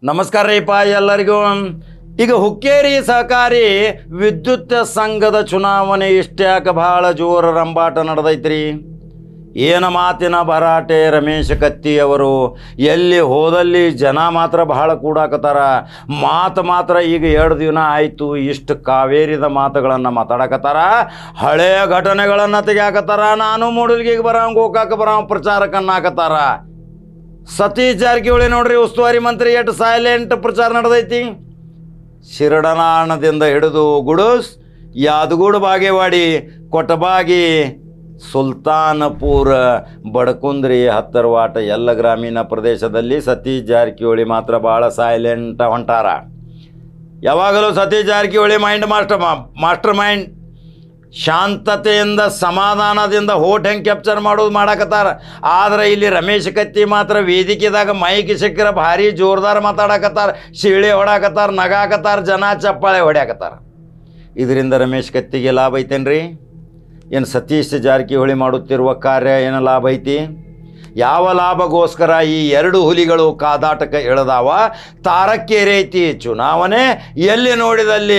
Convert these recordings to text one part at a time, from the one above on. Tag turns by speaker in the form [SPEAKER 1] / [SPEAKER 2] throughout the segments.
[SPEAKER 1] ನಮಸ್ಕಾರ ರೀಪ ಎಲ್ಲರಿಗೂ. ಈಗ ಹುಕ್ಕೇರಿ ಸಹಕಾರಿ ವಿದ್ಯುತ್ ಸಂಘದ ಚುನಾವಣೆ ಇಷ್ಟ್ಯಾಕ ಭಾಳ ಜೋರ ರಂಬಾಟ ನಡೆದೈತ್ರಿ. ಏನ ಮಾತಿನ ಭರಾಟೆ. ರಮೇಶ್ ಕತ್ತಿ ಅವರು ಎಲ್ಲಿ ಹೋದಲ್ಲಿ ಜನ ಮಾತ್ರ ಬಹಳ ಕೂಡಾಕತ್ತಾರ. ಮಾತ್ರ ಈಗ 2 ದಿನ ಆಯಿತು ಇಷ್ಟು ಕಾವೇರಿದ ಮಾತುಗಳನ್ನು ಮಾತಾಡಕತ್ತಾರ. ಹಳೆಯ ಘಟನೆಗಳನ್ನು ತೆಗಿಯಾಕತ್ತಾರ. ನಾನು ಮೂಡಲ್ಗಿಗೆ ಬರೋಂಗೆ ಗೋಕಾಕ ಬರೋ ಪ್ರಚಾರಕ್ಕನ್ನಾಕತ್ತಾರ. ಸತೀಶ್ ಜಾರಕಿಹೊಳಿ ನೋಡ್ರಿ ಉಸ್ತುವಾರಿ ಮಂತ್ರಿ ಎಷ್ಟು ಸೈಲೆಂಟ್ ಪ್ರಚಾರ ನಡೆದೈತಿ. ಶಿರಡನಾಳದಿಂದ ಹಿಡಿದು ಗುಡುಸ್, ಯಾದಗೂಡು, ಬಾಗೇವಾಡಿ, ಕೊಟಬಾಗಿ, ಸುಲ್ತಾನಪುರ, ಬಡಕುಂದ್ರಿ, ಹತ್ತರವಾಟ ಎಲ್ಲ ಗ್ರಾಮೀಣ ಪ್ರದೇಶದಲ್ಲಿ ಸತೀಶ್ ಜಾರಕಿಹೊಳಿ ಮಾತ್ರ ಭಾಳ ಸೈಲೆಂಟ್ ಹೊಂಟಾರ. ಯಾವಾಗಲೂ ಸತೀಶ್ ಜಾರಕಿಹೊಳಿ ಮಾಸ್ಟರ್ ಮೈಂಡ್. ಶಾಂತತೆಯಿಂದ ಸಮಾಧಾನದಿಂದ ಹೋಟ್ ಹೆಂಗೆ ಕ್ಯಾಪ್ಚರ್ ಮಾಡೋದು ಮಾಡಕತ್ತಾರ. ಆದರೆ ಇಲ್ಲಿ ರಮೇಶ್ ಕತ್ತಿ ಮಾತ್ರ ವೇದಿಕೆದಾಗ ಮೈಕ್ ಸಿಕ್ಕರ ಭಾರಿ ಜೋರ್ದಾರ್ ಮಾತಾಡಕತ್ತಾರ, ಶಿಳೆ ಹೊಡಾಕತ್ತಾರ, ನಗಾಕತ್ತಾರ, ಜನ ಚಪ್ಪಾಳೆ ಹೊಡ್ಯಾಕತ್ತಾರ. ಇದರಿಂದ ರಮೇಶ್ ಕತ್ತಿಗೆ ಲಾಭ ಐತೇನ್ರಿ? ಏನು ಸತೀಶ್ ಜಾರಕಿಹೊಳಿ ಮಾಡುತ್ತಿರುವ ಕಾರ್ಯ ಏನು ಲಾಭ ಐತಿ? ಯಾವ ಲಾಭಗೋಸ್ಕರ ಈ 2 ಹುಲಿಗಳು ಕಾದಾಟಕ್ಕೆ ಇಳಿದಾವ? ತಾರಕ್ಕೇರಿ ಐತಿ ಚುನಾವಣೆ. ಎಲ್ಲಿ ನೋಡಿದಲ್ಲಿ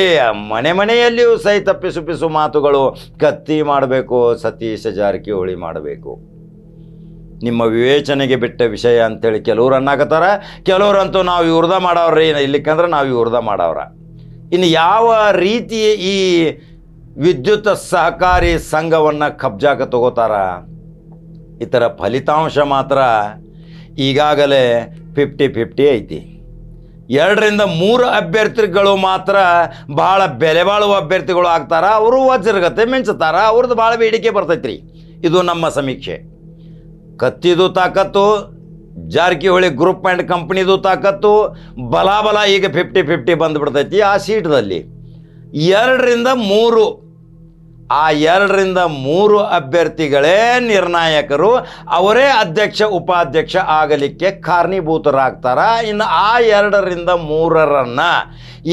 [SPEAKER 1] ಮನೆಯಲ್ಲಿಯೂ ಸಹಿತ ಪಿಸು ಮಾತುಗಳು. ಕತ್ತಿ ಮಾಡಬೇಕು, ಸತೀಶ್ ಜಾರಕಿಹೊಳಿ ಮಾಡಬೇಕು. ನಿಮ್ಮ ವಿವೇಚನೆಗೆ ಬಿಟ್ಟ ವಿಷಯ ಅಂತೇಳಿ ಕೆಲವ್ರು ಅನ್ನಾಕತ್ತಾರ. ಕೆಲವ್ರಂತೂ ನಾವು ಇವ್ರದ ಮಾಡವ್ರಿ, ಇಲ್ಲಿಕ್ಕಂದ್ರೆ ನಾವು ಇವ್ರದ ಮಾಡವ್ರ. ಇನ್ನು ಯಾವ ರೀತಿ ಈ ವಿದ್ಯುತ್ ಸಹಕಾರಿ ಸಂಘವನ್ನು ಕಬ್ಜಾಕ ತಗೋತಾರ? ಇದರ ಫಲಿತಾಂಶ ಮಾತ್ರ ಈಗಾಗಲೇ 50-50 ಐತಿ. 2-3 ಅಭ್ಯರ್ಥಿಗಳು ಮಾತ್ರ ಭಾಳ ಬೆಲೆ ಬಾಳುವ ಅಭ್ಯರ್ಥಿಗಳು ಆಗ್ತಾರ. ಅವರು ವಜ್ರಗತೆ ಮಿಂಚುತ್ತಾರ. ಅವ್ರದ್ದು ಭಾಳ ಬೇಡಿಕೆ ಬರ್ತೈತ್ರಿ. ಇದು ನಮ್ಮ ಸಮೀಕ್ಷೆ. ಕತ್ತಿದು ತಾಕತ್ತು, ಜಾರಕಿಹೊಳಿ ಗ್ರೂಪ್ ಆ್ಯಂಡ್ ಕಂಪ್ನಿದು ತಾಕತ್ತು, ಬಲ ಈಗ 50-50 ಬಂದುಬಿಡ್ತೈತಿ. ಆ ಸೀಟ್ದಲ್ಲಿ 2-3 ಆ 2-3 ಅಭ್ಯರ್ಥಿಗಳೇ ನಿರ್ಣಾಯಕರು. ಅವರೇ ಅಧ್ಯಕ್ಷ ಉಪಾಧ್ಯಕ್ಷ ಆಗಲಿಕ್ಕೆ ಕಾರಣೀಭೂತರಾಗ್ತಾರ. ಇನ್ನು ಆ 2-3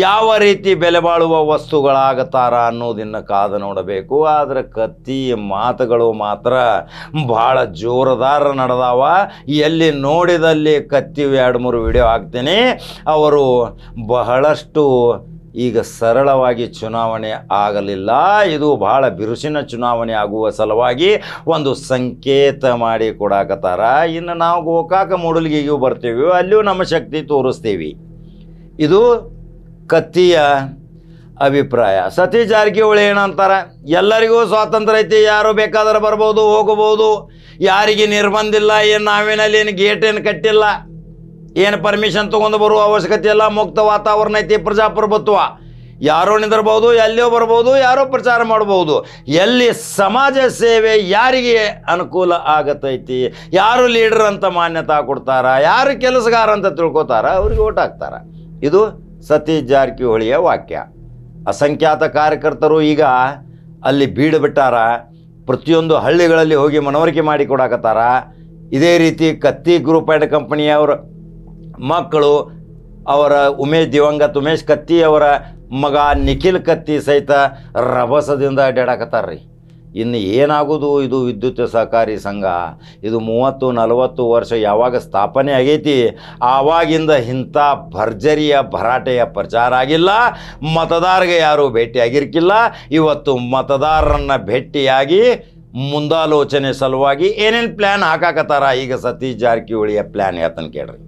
[SPEAKER 1] ಯಾವ ರೀತಿ ಬೆಲೆ ಬಾಳುವ ವಸ್ತುಗಳಾಗುತ್ತಾರ ಅನ್ನೋದನ್ನು ಕಾದು ನೋಡಬೇಕು. ಆದರೆ ಕತ್ತಿ ಮಾತುಗಳು ಮಾತ್ರ ಭಾಳ ಜೋರದಾರ ನಡೆದಾವ. ಎಲ್ಲಿ ನೋಡಿದಲ್ಲಿ ಕತ್ತಿ 2-3 ವಿಡಿಯೋ ಹಾಕ್ತೀನಿ. ಅವರು ಬಹಳಷ್ಟು ಈಗ ಸರಳವಾಗಿ ಚುನಾವಣೆ ಆಗಲಿಲ್ಲ. ಇದು ಬಹಳ ಬಿರುಸಿನ ಚುನಾವಣೆ ಆಗುವ ಸಲುವಾಗಿ ಒಂದು ಸಂಕೇತ ಮಾಡಿ ಕೊಡಾಕತ್ತಾರ. ಇನ್ನು ನಾವು ಗೋಕಾಕ ಮೂಡಲ್ಗಿಗೂ ಬರ್ತೀವಿ, ಅಲ್ಲಿಯೂ ನಮ್ಮ ಶಕ್ತಿ ತೋರಿಸ್ತೀವಿ. ಇದು ಕತ್ತಿಯ ಅಭಿಪ್ರಾಯ. ಸತೀಶ್ ಜಾರಕಿಹೊಳಿ ಏನಂತಾರೆ? ಎಲ್ಲರಿಗೂ ಸ್ವಾತಂತ್ರ್ಯ ಐತಿ, ಯಾರು ಬೇಕಾದ್ರೆ ಬರ್ಬೋದು, ಹೋಗಬಹುದು, ಯಾರಿಗೆ ನಿರ್ಬಂಧ ಇಲ್ಲ. ಏನು ನಾವೇನಲ್ಲಿ ಏನು ಗೇಟ್ ಏನು ಕಟ್ಟಿಲ್ಲ, ಏನು ಪರ್ಮಿಷನ್ ತೊಗೊಂಡು ಬರುವ ಅವಶ್ಯಕತೆ ಇಲ್ಲ. ಮುಕ್ತ ವಾತಾವರಣ ಐತಿ, ಪ್ರಜಾಪ್ರಭುತ್ವ. ಯಾರೋ ನಿಂದಿರ್ಬೋದು, ಎಲ್ಲಿಯೋ ಬರ್ಬೋದು, ಯಾರೋ ಪ್ರಚಾರ ಮಾಡ್ಬೋದು. ಎಲ್ಲಿ ಸಮಾಜ ಸೇವೆ ಯಾರಿಗೆ ಅನುಕೂಲ ಆಗತೈತಿ, ಯಾರು ಲೀಡರ್ ಅಂತ ಮಾನ್ಯತಾ ಕೊಡ್ತಾರ, ಯಾರು ಕೆಲಸಗಾರ ಅಂತ ತಿಳ್ಕೊತಾರ, ಅವ್ರಿಗೆ ಓಟ್ ಹಾಕ್ತಾರ. ಇದು ಸತೀಶ್ ಜಾರಕಿಹೊಳಿಯ ವಾಕ್ಯ. ಅಸಂಖ್ಯಾತ ಕಾರ್ಯಕರ್ತರು ಈಗ ಅಲ್ಲಿ ಬೀಡುಬಿಟ್ಟಾರ. ಪ್ರತಿಯೊಂದು ಹಳ್ಳಿಗಳಲ್ಲಿ ಹೋಗಿ ಮನವರಿಕೆ ಮಾಡಿ ಕೊಡಾಕತ್ತಾರ. ಇದೇ ರೀತಿ ಕತ್ತಿ ಗ್ರೂಪ್ ಆ್ಯಂಡ್ ಕಂಪನಿಯವರು ಮಕ್ಕಳು, ಅವರ ದಿವಂಗತ ಉಮೇಶ್ ಕತ್ತಿ ಅವರ ಮಗ ನಿಖಿಲ್ ಕತ್ತಿ ಸಹಿತ ರಭಸದಿಂದ ಅಡ್ಡಾಡಕತ್ತಾರ್ರಿ. ಇನ್ನು ಏನಾಗೋದು? ಇದು ವಿದ್ಯುತ್ ಸಹಕಾರಿ ಸಂಘ ಇದು 30-40 ವರ್ಷ ಯಾವಾಗ ಸ್ಥಾಪನೆ ಆಗೈತಿ ಆವಾಗಿಂದ ಇಂಥ ಭರ್ಜರಿಯ ಭರಾಟೆಯ ಪ್ರಚಾರ ಆಗಿಲ್ಲ. ಮತದಾರರಿಗೆ ಯಾರೂ ಭೇಟಿಯಾಗಿರ್ಕಿಲ್ಲ. ಇವತ್ತು ಮತದಾರರನ್ನು ಭೇಟಿಯಾಗಿ ಮುಂದಾಲೋಚನೆ ಸಲುವಾಗಿ ಏನೇನು ಪ್ಲ್ಯಾನ್ ಹಾಕಾಕತ್ತಾರ. ಈಗ ಸತೀಶ್ ಜಾರಕಿಹೊಳಿಯ ಪ್ಲ್ಯಾನ್ ಹೇಳ್ತಾನೆ ಕೇಳ್ರಿ.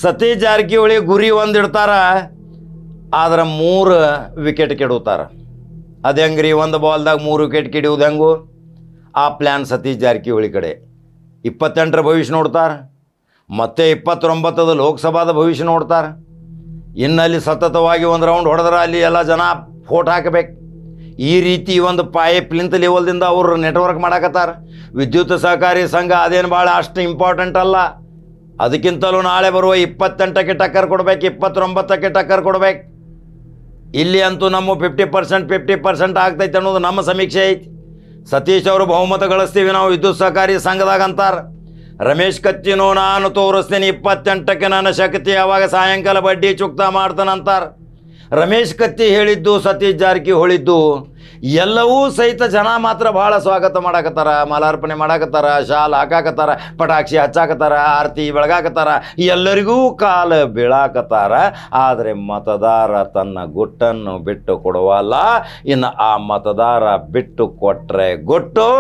[SPEAKER 1] ಸತೀಶ್ ಜಾರಕಿಹೊಳಿ ಗುರಿ ಒಂದಿಡ್ತಾರ, ಆದ್ರೆ 3 ವಿಕೆಟ್ ಕೆಡುತ್ತಾರೆ. ಅದು ಹೆಂಗ್ರಿ? ಒಂದು ಬಾಲ್ದಾಗ 3 ವಿಕೆಟ್ ಕೆಡಿಯೋದು ಹೆಂಗು? ಆ ಪ್ಲ್ಯಾನ್ ಸತೀಶ್ ಜಾರಕಿಹೊಳಿ ಕಡೆ. 28ರ ಭವಿಷ್ಯ ನೋಡ್ತಾರೆ, ಮತ್ತೆ 29ದ ಲೋಕಸಭಾದ ಭವಿಷ್ಯ ನೋಡ್ತಾರೆ. ಇನ್ನಲ್ಲಿ ಸತತವಾಗಿ ಒಂದು ರೌಂಡ್ ಹೊಡೆದ್ರೆ ಅಲ್ಲಿ ಎಲ್ಲ ಜನ ಫೋಟ್ ಹಾಕಬೇಕು. ಈ ರೀತಿ ಒಂದು ಪೈಪ್ಲಿಂತ್ ಲೆವೆಲ್ದಿಂದ ಅವರು ನೆಟ್ವರ್ಕ್ ಮಾಡಕತ್ತಾರ. ವಿದ್ಯುತ್ ಸಹಕಾರಿ ಸಂಘ ಅದೇನು ಭಾಳ ಅಷ್ಟು ಇಂಪಾರ್ಟೆಂಟ್ ಅಲ್ಲ. ಅದಕ್ಕಿಂತಲೂ ನಾಳೆ ಬರುವ 28ಕ್ಕೆ ಟಕ್ಕರ್ ಕೊಡ್ಬೇಕು, 29ಕ್ಕೆ ಟಕ್ಕರ್ ಕೊಡ್ಬೇಕು. ಇಲ್ಲಿ ಅಂತೂ ನಮ್ಮ 50% ಆಗ್ತೈತೆ ಅನ್ನೋದು ನಮ್ಮ ಸಮೀಕ್ಷೆ ಐತಿ. ಸತೀಶ್ ಅವರು ಬಹುಮತ ಗಳಿಸ್ತೀವಿ ನಾವು ವಿದ್ಯುತ್ ಸಹಕಾರಿ ಸಂಘದಾಗ ಅಂತಾರೆ. ರಮೇಶ್ ಕತ್ತಿನೋ ನಾನು ತೋರಿಸ್ತೀನಿ 28ಕ್ಕೆ ನನ್ನ ಶಕ್ತಿ, ಅವಾಗ ಸಾಯಂಕಾಲ ಬಡ್ಡಿ ಚುಕ್ತಾ ಮಾಡ್ತಾನಂತಾರೆ. ರಮೇಶ್ ಕತ್ತಿ ಹೇಳಿದ್ದು, ಸತೀಶ್ ಜಾರಕಿಹೊಳಿದ್ದು ಎಲ್ಲವೂ ಸಹಿತ ಜನ ಮಾತ್ರ ಭಾಳ ಸ್ವಾಗತ ಮಾಡಾಕತ್ತಾರ, ಮಾಲಾರ್ಪಣೆ ಮಾಡಾಕತ್ತಾರ, ಶಾಲ್ ಹಾಕಾಕತ್ತಾರ, ಪಟಾಕ್ಷಿ ಹಚ್ಚಾಕತ್ತಾರ, ಆರತಿ ಬೆಳಗಾಕತ್ತಾರ, ಎಲ್ಲರಿಗೂ ಕಾಲ ಬೀಳಾಕತ್ತಾರ. ಆದರೆ ಮತದಾರ ತನ್ನ ಗುಟ್ಟನ್ನು ಬಿಟ್ಟು ಕೊಡುವಲ್ಲ. ಇನ್ನು ಆ ಮತದಾರ ಬಿಟ್ಟು ಕೊಟ್ಟರೆ ಗುಟ್ಟು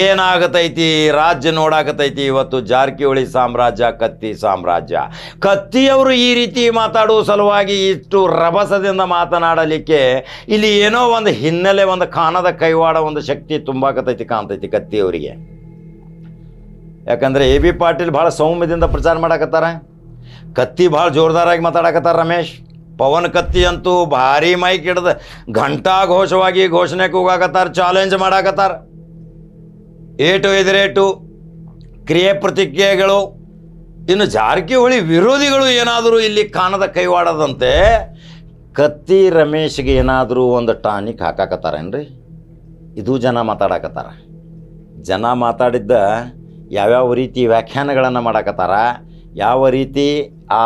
[SPEAKER 1] ಏನಾಗತೈತಿ? ರಾಜ್ಯ ನೋಡಾಕತೈತಿ ಇವತ್ತು. ಜಾರಕಿಹೊಳಿ ಸಾಮ್ರಾಜ್ಯ, ಕತ್ತಿ ಸಾಮ್ರಾಜ್ಯ. ಕತ್ತಿಯವರು ಈ ರೀತಿ ಮಾತಾಡುವ ಸಲುವಾಗಿ ಇಷ್ಟು ರಭಸದಿಂದ ಮಾತನಾಡಲಿಕ್ಕೆ ಇಲ್ಲಿ ಏನೋ ಒಂದು ಹಿನ್ನೆಲೆ, ಒಂದು ಕಾಣದ ಕೈವಾಡ, ಒಂದು ಶಕ್ತಿ ತುಂಬಾಕತೈತಿ ಕಾಣ್ತೈತಿ ಕತ್ತಿಯವರಿಗೆ. ಯಾಕಂದರೆ AB ಪಾಟೀಲ್ ಭಾಳ ಸೌಮ್ಯದಿಂದ ಪ್ರಚಾರ ಮಾಡಾಕತ್ತಾರ, ಕತ್ತಿ ಭಾಳ ಜೋರ್ದಾರಾಗಿ ಮಾತಾಡಕತ್ತಾರ. ರಮೇಶ್ ಪವನ್ ಕತ್ತಿ ಅಂತೂ ಭಾರಿ ಮೈಕ್ ಹಿಡ್ದು ಘಂಟಾ ಘೋಷವಾಗಿ ಘೋಷಣೆ ಕೂಗಾಕತ್ತಾರ, ಚಾಲೆಂಜ್ ಮಾಡಾಕತ್ತಾರ. ಏಟು ಎದುರೇಟು, ಕ್ರಿಯೆ ಪ್ರತಿಕ್ರಿಯೆಗಳು. ಇನ್ನು ಜಾರಕಿಹೊಳಿ ವಿರೋಧಿಗಳು ಏನಾದರೂ ಇಲ್ಲಿ ಕಾಣದ ಕೈವಾಡದಂತೆ ಕತ್ತಿ ರಮೇಶ್ಗೆ ಏನಾದರೂ ಒಂದು ಟಾನಿಕ್ ಹಾಕಾಕತ್ತಾರೇನ್ರಿ? ಇದು ಜನ ಮಾತಾಡಕತ್ತಾರ. ಜನ ಮಾತಾಡಿದ್ದ ಯಾವ್ಯಾವ ರೀತಿ ವ್ಯಾಖ್ಯಾನಗಳನ್ನು ಮಾಡಾಕತ್ತಾರ, ಯಾವ ರೀತಿ ಆ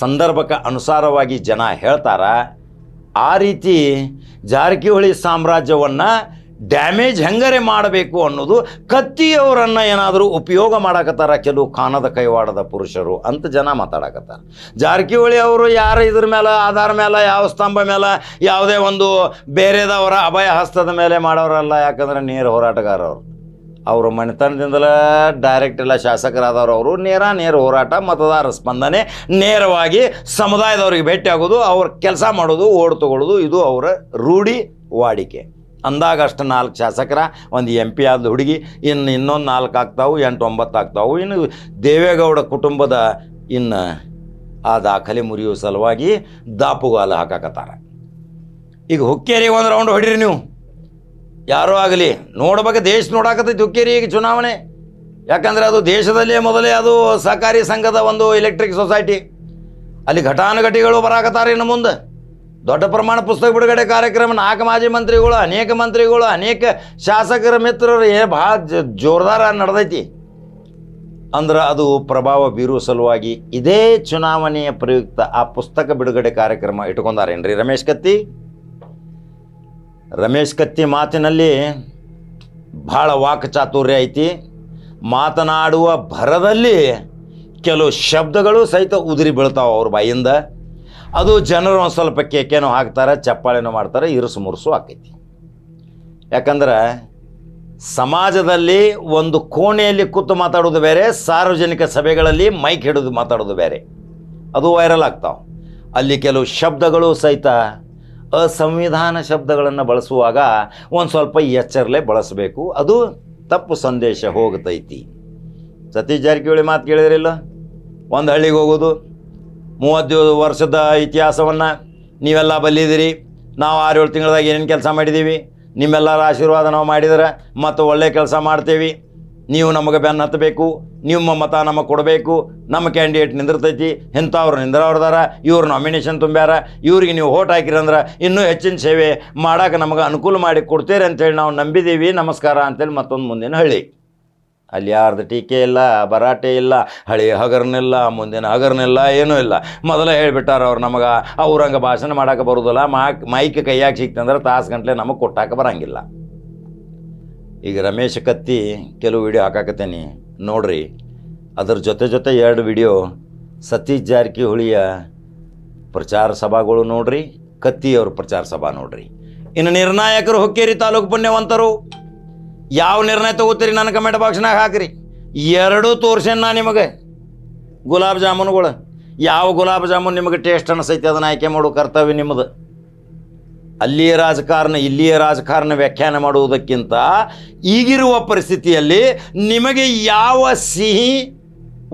[SPEAKER 1] ಸಂದರ್ಭಕ್ಕೆ ಅನುಸಾರವಾಗಿ ಜನ ಹೇಳ್ತಾರ, ಆ ರೀತಿ ಜಾರಕಿಹೊಳಿ ಸಾಮ್ರಾಜ್ಯವನ್ನು ಡ್ಯಾಮೇಜ್ ಹೆಂಗರೆ ಮಾಡಬೇಕು ಅನ್ನೋದು ಕತ್ತಿಯವರನ್ನು ಏನಾದರೂ ಉಪಯೋಗ ಮಾಡಾಕತ್ತಾರ ಕೆಲವು ಕಾಣದ ಕೈವಾಡದ ಪುರುಷರು ಅಂತ ಜನ ಮಾತಾಡಕತ್ತಾರ. ಜಾರಕಿಹೊಳಿ ಅವರು ಯಾರು ಇದ್ರ ಮೇಲೆ, ಆಧಾರ ಮೇಲೆ, ಯಾವ ಸ್ತಂಭ ಮೇಲೆ, ಯಾವುದೇ ಒಂದು ಬೇರೆದವರ ಅಭಯ ಹಸ್ತದ ಮೇಲೆ ಮಾಡೋರಲ್ಲ. ಯಾಕಂದರೆ ನೇರ ಹೋರಾಟಗಾರರು. ಅವರು ಮನೆತನದಿಂದಲೇ ಡೈರೆಕ್ಟ್ ಎಲ್ಲ ಶಾಸಕರಾದವರು. ಅವರು ನೇರ ಹೋರಾಟ, ಮತದಾರ ಸ್ಪಂದನೆ, ನೇರವಾಗಿ ಸಮುದಾಯದವ್ರಿಗೆ ಭೇಟಿ ಆಗೋದು, ಅವ್ರ ಕೆಲಸ ಮಾಡೋದು, ಓಡ್ ತಗೊಳ್ಳೋದು, ಇದು ಅವರ ರೂಢಿ ವಾಡಿಕೆ. ಅಂದಾಗ ಅಷ್ಟು 4 ಶಾಸಕರ, ಒಂದು MP ಆದ ಹುಡುಗಿ, ಇನ್ನೊಂದು 4 ಆಗ್ತಾವು, 8 9 ಆಗ್ತಾವು. ಇನ್ನು ದೇವೇಗೌಡ ಕುಟುಂಬದ ಇನ್ನು ಆ ದಾಖಲೆ ಮುರಿಯುವ ಸಲುವಾಗಿ ದಾಪುಗಾಲ ಹಾಕಾಕತ್ತಾರ. ಈಗ ಹುಕ್ಕೇರಿಗೆ ಒಂದು ರೌಂಡ್ ಹೊಡೀರಿ ನೀವು, ಯಾರೋ ಆಗಲಿ. ನೋಡ್ಬೇಕು, ದೇಶ ನೋಡಾಕತ್ತೈತಿ ಹುಕ್ಕೇರಿ ಈಗ ಚುನಾವಣೆ. ಯಾಕಂದರೆ ಅದು ದೇಶದಲ್ಲೇ ಮೊದಲೇ ಅದು ಸಹಕಾರಿ ಸಂಘದ ಒಂದು ಎಲೆಕ್ಟ್ರಿಕ್ ಸೊಸೈಟಿ. ಅಲ್ಲಿ ಘಟಾನುಘಟಿಗಳು ಬರಾಕತ್ತಾರೆ. ಇನ್ನು ಮುಂದೆ ದೊಡ್ಡ ಪ್ರಮಾಣ ಪುಸ್ತಕ ಬಿಡುಗಡೆ ಕಾರ್ಯಕ್ರಮ. 4 ಮಾಜಿ ಮಂತ್ರಿಗಳು, ಅನೇಕ ಮಂತ್ರಿಗಳು, ಅನೇಕ ಶಾಸಕರ ಮಿತ್ರರು ಭಾಳ ಜೋರ್ದಾರ ನಡೆದೈತಿ. ಅಂದ್ರೆ ಅದು ಪ್ರಭಾವ ಬೀರುವ ಸಲುವಾಗಿ ಇದೇ ಚುನಾವಣೆಯ ಪ್ರಯುಕ್ತ ಆ ಪುಸ್ತಕ ಬಿಡುಗಡೆ ಕಾರ್ಯಕ್ರಮ ಇಟ್ಕೊಂಡಾರೇನ್ರಿ ರಮೇಶ್ ಕತ್ತಿ? ರಮೇಶ್ ಕತ್ತಿ ಮಾತಿನಲ್ಲಿ ಭಾಳ ವಾಕ್ಚಾತುರ್ಯ ಐತಿ. ಮಾತನಾಡುವ ಭರದಲ್ಲಿ ಕೆಲವು ಶಬ್ದಗಳು ಸಹಿತ ಉದುರಿ ಬೀಳ್ತಾವೆ ಅವ್ರ ಬಾಯಿಂದ. ಅದು ಜನರು ಒಂದು ಸ್ವಲ್ಪ ಕೇಕೇನೋ ಹಾಕ್ತಾರೆ, ಚಪ್ಪಾಳೆನೋ ಮಾಡ್ತಾರೆ, ಇರುಸು ಮುರುಸು ಆಕೈತಿ. ಯಾಕಂದ್ರೆ ಸಮಾಜದಲ್ಲಿ ಒಂದು ಕೋಣೆಯಲ್ಲಿ ಕೂತು ಮಾತಾಡೋದು ಬೇರೆ, ಸಾರ್ವಜನಿಕ ಸಭೆಗಳಲ್ಲಿ ಮೈಕ್ ಹಿಡಿದು ಮಾತಾಡೋದು ಬೇರೆ. ಅದು ವೈರಲ್ ಆಗ್ತಾವೆ. ಅಲ್ಲಿ ಕೆಲವು ಶಬ್ದಗಳು ಸಹಿತ ಅಸಂವಿಧಾನ ಶಬ್ದಗಳನ್ನು ಬಳಸುವಾಗ ಒಂದು ಸ್ವಲ್ಪ ಎಚ್ಚರಲೆ ಬಳಸಬೇಕು. ಅದು ತಪ್ಪು ಸಂದೇಶ ಹೋಗ್ತೈತಿ. ಸತೀಶ್ ಜಾರಕಿಹೊಳಿ ಮಾತು ಕೇಳಿದ್ರಿಲ್ಲ? ಒಂದು ಹಳ್ಳಿಗೆ ಹೋಗೋದು, 30 ವರ್ಷದ ಇತಿಹಾಸವನ್ನು ನೀವೆಲ್ಲ ಬಲ್ಲಿದ್ದೀರಿ, ನಾವು 6-7 ತಿಂಗಳದಾಗ ಏನೇನು ಕೆಲಸ ಮಾಡಿದ್ದೀವಿ, ನಿಮ್ಮೆಲ್ಲರ ಆಶೀರ್ವಾದ ನಾವು ಮಾಡಿದ್ರೆ ಮತ್ತು ಒಳ್ಳೆ ಕೆಲಸ ಮಾಡ್ತೇವೆ, ನೀವು ನಮಗೆ ಬೆನ್ನು ಹತ್ತಬೇಕು, ನಿಮ್ಮ ಮತ ನಮಗೆ ಕೊಡಬೇಕು, ನಮ್ಮ ಕ್ಯಾಂಡಿಡೇಟ್ ನಿಂದಿರ್ತೈತಿ, ಇಂಥವ್ರು ನಿಂದ್ರವ್ರದಾರ, ಇವ್ರು ನಾಮಿನೇಷನ್ ತುಂಬ್ಯಾರ, ಇವ್ರಿಗೆ ನೀವು ಓಟ್ ಹಾಕಿರಂದ್ರೆ ಇನ್ನೂ ಹೆಚ್ಚಿನ ಸೇವೆ ಮಾಡೋಕೆ ನಮಗೆ ಅನುಕೂಲ ಮಾಡಿ ಕೊಡ್ತೀರಿ ಅಂತೇಳಿ ನಾವು ನಂಬಿದ್ದೀವಿ, ನಮಸ್ಕಾರ ಅಂತೇಳಿ ಮತ್ತೊಂದು ಮುಂದಿನ ಹಳ್ಳಿ. ಅಲ್ಲಿ ಯಾರ್ದು ಟೀಕೆ ಇಲ್ಲ, ಭರಾಟೆ ಇಲ್ಲ, ಹಳಿ ಹಗರ್ನಿಲ್ಲ, ಮುಂದಿನ ಹಗರ್ನಿಲ್ಲ, ಏನೂ ಇಲ್ಲ. ಮೊದಲೇ ಹೇಳಿಬಿಟ್ಟಾರ ಅವ್ರು, ನಮಗೆ ಅವ್ರಂಗೆ ಭಾಷಣ ಮಾಡೋಕೆ ಬರೋದಿಲ್ಲ, ಮೈಕ್ ಕೈಯಾಗಿ ಸಿಕ್ತಂದ್ರೆ ತಾಸು ಗಂಟಲೆ ನಮಗೆ ಕೊಟ್ಟಾಕ ಬರೋಂಗಿಲ್ಲ. ಈಗ ರಮೇಶ್ ಕತ್ತಿ ಕೆಲವು ವಿಡಿಯೋ ಹಾಕಾಕತ್ತೇನೆ ನೋಡ್ರಿ. ಅದ್ರ ಜೊತೆ 2 ವಿಡಿಯೋ ಸತೀಶ್ ಜಾರಕಿಹೊಳಿಯ ಪ್ರಚಾರ ಸಭಾಗಳು ನೋಡ್ರಿ, ಕತ್ತಿಯವ್ರ ಪ್ರಚಾರ ಸಭಾ ನೋಡ್ರಿ. ಇನ್ನು ನಿರ್ಣಾಯಕರು ಹುಕ್ಕೇರಿ ತಾಲೂಕು ಪುಣ್ಯವಂತರು. ಯಾವ ನಿರ್ಣಯ ತಗೋತೀರಿ ನನ್ನ ಕಮೆಂಟ್ ಬಾಕ್ಸ್ನಾಗ ಹಾಕಿರಿ. 2 ತೋರ್ಸೇನು ನಾ ನಿಮಗೆ. ಗುಲಾಬ್ ಜಾಮೂನುಗಳು, ಯಾವ ಗುಲಾಬ್ ಜಾಮೂನು ನಿಮಗೆ ಟೇಸ್ಟ್ ಅನಿಸೈತಿ ಅದನ್ನು ಆಯ್ಕೆ ಮಾಡೋ ಕರ್ತವ್ಯ ನಿಮ್ಮದು. ಅಲ್ಲಿಯ ರಾಜಕಾರಣ ಇಲ್ಲಿಯ ರಾಜಕಾರಣ ವ್ಯಾಖ್ಯಾನ ಮಾಡುವುದಕ್ಕಿಂತ ಈಗಿರುವ ಪರಿಸ್ಥಿತಿಯಲ್ಲಿ ನಿಮಗೆ ಯಾವ ಸಿಹಿ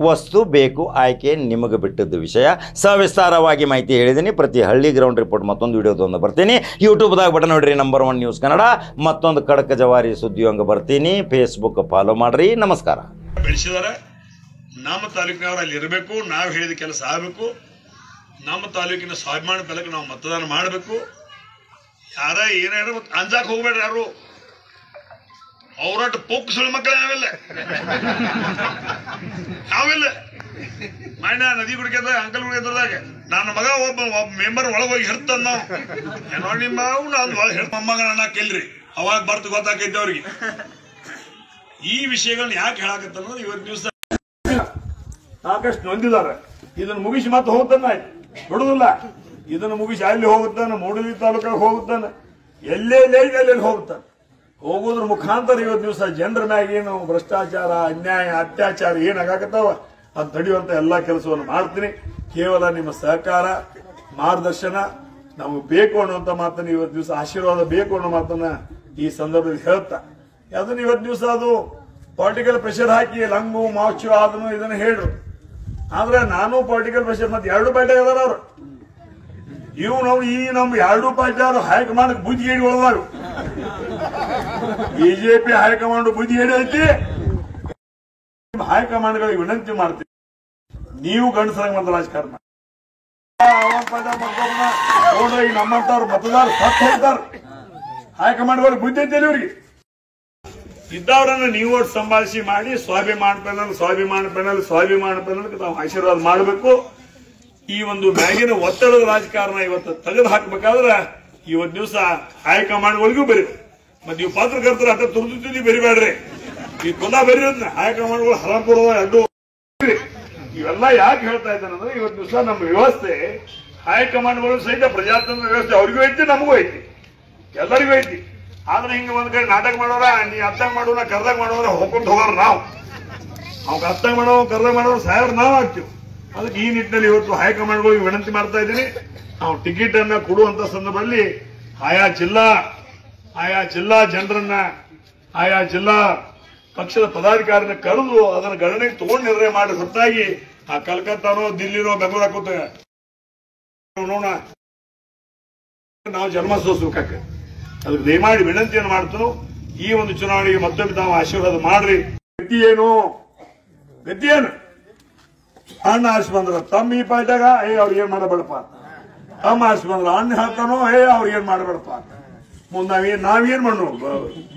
[SPEAKER 1] ವಸ್ತು ಬೇಕು ಆಯ್ಕೆ ನಿಮಗೆ ಬಿಟ್ಟಿದ್ದ ವಿಷಯ. ಸವಿಸ್ತಾರವಾಗಿ ಮಾಹಿತಿ ಹೇಳಿದ್ದೀನಿ. ಪ್ರತಿ ಹಳ್ಳಿ ಗ್ರೌಂಡ್ ರಿಪೋರ್ಟ್ ಮತ್ತೊಂದು ವಿಡಿಯೋದೊಂದು ಬರ್ತೀನಿ. ಯೂಟ್ಯೂಬ್ದಾಗ ಬಟನ್ ನೋಡಿರಿ ನಂಬರ್ 1 ನ್ಯೂಸ್ ಕನ್ನಡ. ಮತ್ತೊಂದು ಖಡಕ ಜವಾರಿ ಸುದ್ದಿ ಹಂಗೆ ಬರ್ತೀನಿ. ಫೇಸ್ಬುಕ್ ಫಾಲೋ ಮಾಡಿರಿ. ನಮಸ್ಕಾರ.
[SPEAKER 2] ಬೆಳೆಸಿದಾರೆ ನಮ್ಮ ತಾಲೂಕಿನವ್ರು ಅಲ್ಲಿ ಇರಬೇಕು, ನಾವು ಹೇಳಿದ ಕೆಲಸ ಆಗಬೇಕು, ನಮ್ಮ ತಾಲೂಕಿನ ಸ್ವಾಭಿಮಾನ ಬೆಲಕ್ಕೆ ನಾವು ಮತದಾನ ಮಾಡಬೇಕು. ಯಾರ ಏನೇನು ಅಂಜಾಕ್ ಹೋಗ್ಬೇಡ್ರಿ, ಯಾರು ಅವ್ರಟ್ಟು ಪೋಕ್ ಸುಳ್ಳು ಮಕ್ಕಳು ಯಾವಿಲ್ಲ ಮಾಯನ ನದಿ ಕುಡಿಕೆದ ಅಂಕಲ್ ಕುಡಿಕೆದಾಗ ನನ್ನ ಮಗ ಒಬ್ಬ ಮೆಂಬರ್ ಒಳಗೋಗಿ ಹಿಡ್ತಾನ ನಾವು ನೋಡಿ ನಿಮ್ಮ ನಾನು ಒಳಗೆ ಹಿಡ್ ಮೊಮ್ಮಗ ನನ್ನ ಕೆಲ್ರಿ ಅವಾಗ ಬರ್ತು ಗೊತ್ತಾಕೈತೆ ಅವ್ರಿಗೆ. ಈ ವಿಷಯಗಳನ್ನ ಯಾಕೆ ಹೇಳಾಕತ್ತ ಅನ್ನೋದು ಇವತ್ತು ದಿವಸ ಸಾಕಷ್ಟು ನೊಂದಿದ್ದಾರೆ. ಇದನ್ನ ಮುಗಿಸಿ ಮತ್ತೆ ಹೋಗ್ತಾನ ಬಿಡುದಿಲ್ಲ. ಇದನ್ನು ಮುಗಿಸಿ ಅಲ್ಲಿ ಹೋಗುತ್ತಾನೆ, ಮೂಡಲಿ ತಾಲೂಕಾಗ ಹೋಗುತ್ತಾನೆ, ಎಲ್ಲೆಲ್ಲಿ ಹೋಗುತ್ತಾನೆ. ಹೋಗೋದ್ರ ಮುಖಾಂತರ ಇವತ್ತು ದಿವಸ ಜನರ ಮ್ಯಾಗ ಏನು ಭ್ರಷ್ಟಾಚಾರ, ಅನ್ಯಾಯ, ಅತ್ಯಾಚಾರ ಏನಾಗತ್ತಾವ ಅದು ತಡೆಯುವಂತ ಎಲ್ಲಾ ಕೆಲಸವನ್ನು ಮಾಡ್ತೀನಿ. ಕೇವಲ ನಿಮ್ಮ ಸಹಕಾರ, ಮಾರ್ಗದರ್ಶನ ನಮಗೆ ಬೇಕು ಅನ್ನುವಂತ ಮಾತನ್ನ ಇವತ್ತು ದಿವಸ, ಆಶೀರ್ವಾದ ಬೇಕು ಅನ್ನೋ ಮಾತನ್ನ ಈ ಸಂದರ್ಭದಲ್ಲಿ ಹೇಳ್ತಾ, ಅದನ್ನ ಇವತ್ತು ದಿವಸ ಅದು ಪೊಲಿಟಿಕಲ್ ಪ್ರೆಷರ್ ಹಾಕಿ ಲಂಗು ಮಾಚು ಅದನ್ನು ಇದನ್ನು ಹೇಳ್ರು. ಆದ್ರೆ ನಾನು ಪೊಲಿಟಿಕಲ್ ಪ್ರೆಷರ್ ಮತ್ತೆ ಎರಡು ಪಾರ್ಟಿ ಅದಾರ ಅವ್ರು. ಇವು ನಾವು ಈ ನಮ್ಮ ಎರಡು ಪಾರ್ಟಿ ಅವರು ಹೈಕಮಾಂಡ್ ಬುದ್ಧಿ ಹೇಳಿ ಒಳಗಾರು. ಬಿಜೆಪಿ ಹೈಕಮಾಂಡ್ ಬುದ್ಧಿ ಹೇಳಿ ಐತಿ. ಹೈಕಮಾಂಡ್ಗಳಿಗೆ ವಿನಂತಿ ಮಾಡ್ತೀವಿ, ನೀವು ಗಂಡಸರಂಗ ಮತ್ತೆ ರಾಜಕಾರಣ ನೋಡ್ರಿ. ನಮ್ಮಂತವ್ರು ಮತದಾರ ಸತ್ತು ಹೋಗ್ತಾರ. ಹೈಕಮಾಂಡ್ಗಳಿಗೆ ಬುದ್ಧಿ ಐತಿ ಇವ್ರಿಗೆ. ಇದ್ದವ್ರನ್ನ ನೀವು ಒಟ್ಟು ಸಂಭಾಳಿಸಿ ಮಾಡಿ ಸ್ವಾಭಿಮಾನ ಪೆನಲ್ ತಾವು ಆಶೀರ್ವಾದ ಮಾಡಬೇಕು. ಈ ಒಂದು ಮ್ಯಾಗಿನ ಒತ್ತಡದ ರಾಜಕಾರಣ ಇವತ್ತು ತೆಗೆದು ಹಾಕ್ಬೇಕಾದ್ರೆ ಇವತ್ತು ದಿವಸ ಹೈಕಮಾಂಡ್ಗಳಿಗೂ ಬರೀ ಮತ್ತೆ ನೀವು ಪತ್ರಕರ್ತರು ಅಟ್ಟ ತುರ್ದು ಬರಿಬೇಡ್ರಿ. ಈ ಕುಲ ಬರೀ ಹೈಕಮಾಂಡ್ಗಳು ಹರಾಪುರದ ಅಡ್ಡು ಇವೆಲ್ಲ ಯಾಕೆ ಹೇಳ್ತಾ ಇದ್ದಾನೆ ಅಂದ್ರೆ ಇವತ್ತು ದಿವಸ ನಮ್ಮ ವ್ಯವಸ್ಥೆ ಹೈಕಮಾಂಡ್ಗಳು ಸಹಿತ ಪ್ರಜಾತಂತ್ರ ವ್ಯವಸ್ಥೆ ಅವ್ರಿಗೂ ಐತಿ, ನಮಗೂ ಐತಿ, ಎಲ್ಲರಿಗೂ ಐತಿ. ಆದ್ರೆ ಹಿಂಗ ಒಂದ್ ಕಡೆ ನಾಟಕ ಮಾಡೋರ, ನೀ ಅರ್ಥಾಗ ಮಾಡೋರ, ಕರ್ದಾಗ ಮಾಡೋರ ಹೋಗ್ಕೊಂಡು ಹೋಗೋರು ನಾವು. ಅವ್ಗ ಅರ್ಥಾಗ ಮಾಡೋ ಕರ್ದಾಗ ಮಾಡೋರು ಸಾಯವ್ರು ನಾವು ಆಗ್ತೀವಿ. ಅದಕ್ಕೆ ಈ ನಿಟ್ಟಿನಲ್ಲಿ ಇವತ್ತು ಹೈಕಮಾಂಡ್ಗಳಿಗೆ ವಿನಂತಿ ಮಾಡ್ತಾ ಇದ್ದೀನಿ. ನಾವು ಟಿಕೆಟ್ ಅನ್ನ ಕೊಡುವಂತ ಸಂದರ್ಭದಲ್ಲಿ ಆಯಾ ಜಿಲ್ಲಾ ಜನರನ್ನ, ಆಯಾ ಜಿಲ್ಲಾ ಪಕ್ಷದ ಪದಾಧಿಕಾರಿನ ಕರೆದು ಅದನ್ನ ಗಣನೆಗೆ ತಗೊಂಡು ನಿರ್ಣಯ ಮಾಡಿ ಹೊರತಾಗಿ ಆ ಕಲ್ಕತ್ತಾನೋ ದಿಲ್ಲಿನೋ ಬೆಂಗಳೂರು ಹಾಕೋತ ನೋಡ ನಾವು ಜನ್ಮೋತ್ಸವಕ್ಕೆ ಅದಕ್ಕೆ ದಯಮಾಡಿ ವಿನಂತಿಯನ್ನು ಮಾಡ್ತು. ಈ ಒಂದು ಚುನಾವಣೆಗೆ ಮತ್ತೊಮ್ಮೆ ತಾವು ಆಶೀರ್ವಾದ ಮಾಡ್ರಿ. ಗತಿ ಏನು ಅಣ್ಣ ಆರಿಸಿ ಬಂದ್ರ ತಮ್ಮ ಈ ಪಾರ್ಟ್ಯಾಗ ಅವ್ರಿಗೆ ಏನ್ ಮಾಡಬೇಡಪ್ಪ, ತಮ್ಮ ಆರಿಸಿ ಬಂದ್ರ ಅಣ್ಣ ಹೇಳ್ತಾನೋ ಅವ್ರಿಗೆ ಏನ್ ಮಾಡಬೇಡಪ್ಪ. ಮುಂದೆ ನಾವೇನ್ ಮಾಡು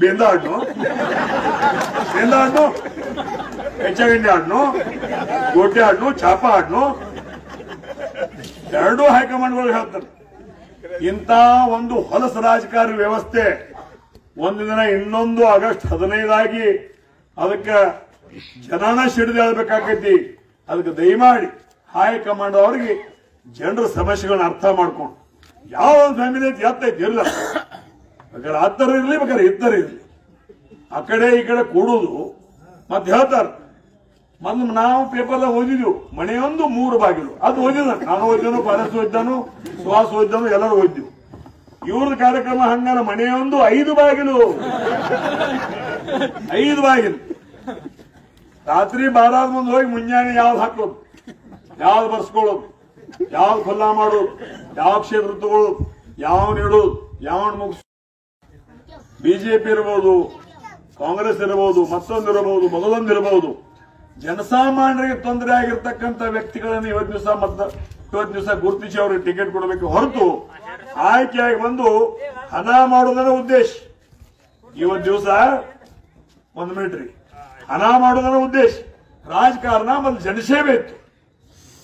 [SPEAKER 2] ಬೆಂದ ಹಣ್ಣು ಹೆಚ್ಚಗಂಡಿ ಹಣ್ಣು, ಗೋಟೆ ಹಣ್ಣು, ಚಾಪ ಹಣ್ಣು ಎರಡೂ ಹೈಕಮಾಂಡ್ಗಳು ಹೇಳ್ತಾರೆ. ಇಂಥ ಒಂದು ಹೊಲಸ ರಾಜಕಾರಿ ವ್ಯವಸ್ಥೆ ಒಂದು ದಿನ ಇನ್ನೊಂದು ಆಗಸ್ಟ್ 15 ಅದಕ್ಕೆ ಜನಾನ ಸಿಡಿದು ಹೇಳ್ಬೇಕಾಕೈತಿ. ಅದಕ್ಕೆ ದಯಮಾಡಿ ಹೈಕಮಾಂಡ್ ಅವರಿಗೆ ಜನರ ಸಮಸ್ಯೆಗಳನ್ನ ಅರ್ಥ ಮಾಡ್ಕೊಂಡು ಯಾವ ಫ್ಯಾಮಿಲಿ ಎತ್ತೈತಿ ಇಲ್ಲ ಬೇಕಾದ್ರೆ ಹತ್ತರ ಇರ್ಲಿ, ಬೇಕಾದ್ರೆ ಇತ್ತರ ಇರ್ಲಿ, ಆ ಕಡೆ ಈ ಕಡೆ ಕೂಡುದು ಮತ್ತೆ ಹೇಳ್ತಾರ. ಮೊದಲು ನಾವು ಪೇಪರ್ದಾಗ ಓದಿದ್ವು ಮನೆಯೊಂದು 3 ಬಾಗಿಲು, ಅದು ಓದಿದ ನಾನು ಓದಿದನು, ಪಾರಸ್ ಓದಿದ್ದಾನು, ಸುಹಾಸ್ ಓದಿದ್ದಾನು, ಎಲ್ಲರೂ ಓದಿದ್ವು. ಇವ್ರದ್ದು ಕಾರ್ಯಕ್ರಮ ಹಂಗಾರ ಮನೆಯೊಂದು 5 ಬಾಗಿಲು, 5 ಬಾಗಿಲು. ರಾತ್ರಿ ಬಾರಾದ ಮುಂದೆ ಹೋಗಿ ಮುಂಜಾನೆ ಯಾವ್ದು ಹಾಕೋದು, ಯಾವ್ದು ಬರ್ಸ್ಕೊಳ್ಳೋದು, ಯಾವ್ದು ಖುಲ್ಲಾ ಮಾಡೋದು, ಯಾವ ಕ್ಷೇತ್ರ ತಗೊಳ್ಳೋದು, ಯಾವನ್ ಇಡೋದು, ಯಾವನ್ ಮುಗಿಸ್. ಬಿಜೆಪಿ ಇರಬಹುದು, ಕಾಂಗ್ರೆಸ್ ಇರಬಹುದು, ಮತ್ತೊಂದಿರಬಹುದು, ಮಗದೊಂದಿರಬಹುದು. ಜನಸಾಮಾನ್ಯರಿಗೆ ತೊಂದರೆ ಆಗಿರ್ತಕ್ಕಂಥ ವ್ಯಕ್ತಿಗಳನ್ನು ಇವತ್ತು ದಿವಸ ಗುರುತಿಸಿ ಅವ್ರಿಗೆ ಟಿಕೆಟ್ ಕೊಡಬೇಕು ಹೊರತು ಆಯ್ಕೆಯಾಗಿ ಬಂದು ಹಣ ಮಾಡೋದನ್ನ ಉದ್ದೇಶ. ಇವತ್ತು ದಿವಸ 1 ಮಿನಿಟ್ ರೀ, ಹಣ ಮಾಡೋದನ್ನ ಉದ್ದೇಶ. ರಾಜಕಾರಣ ಮತ್ತು ಜನಸೇವೆ ಇತ್ತು.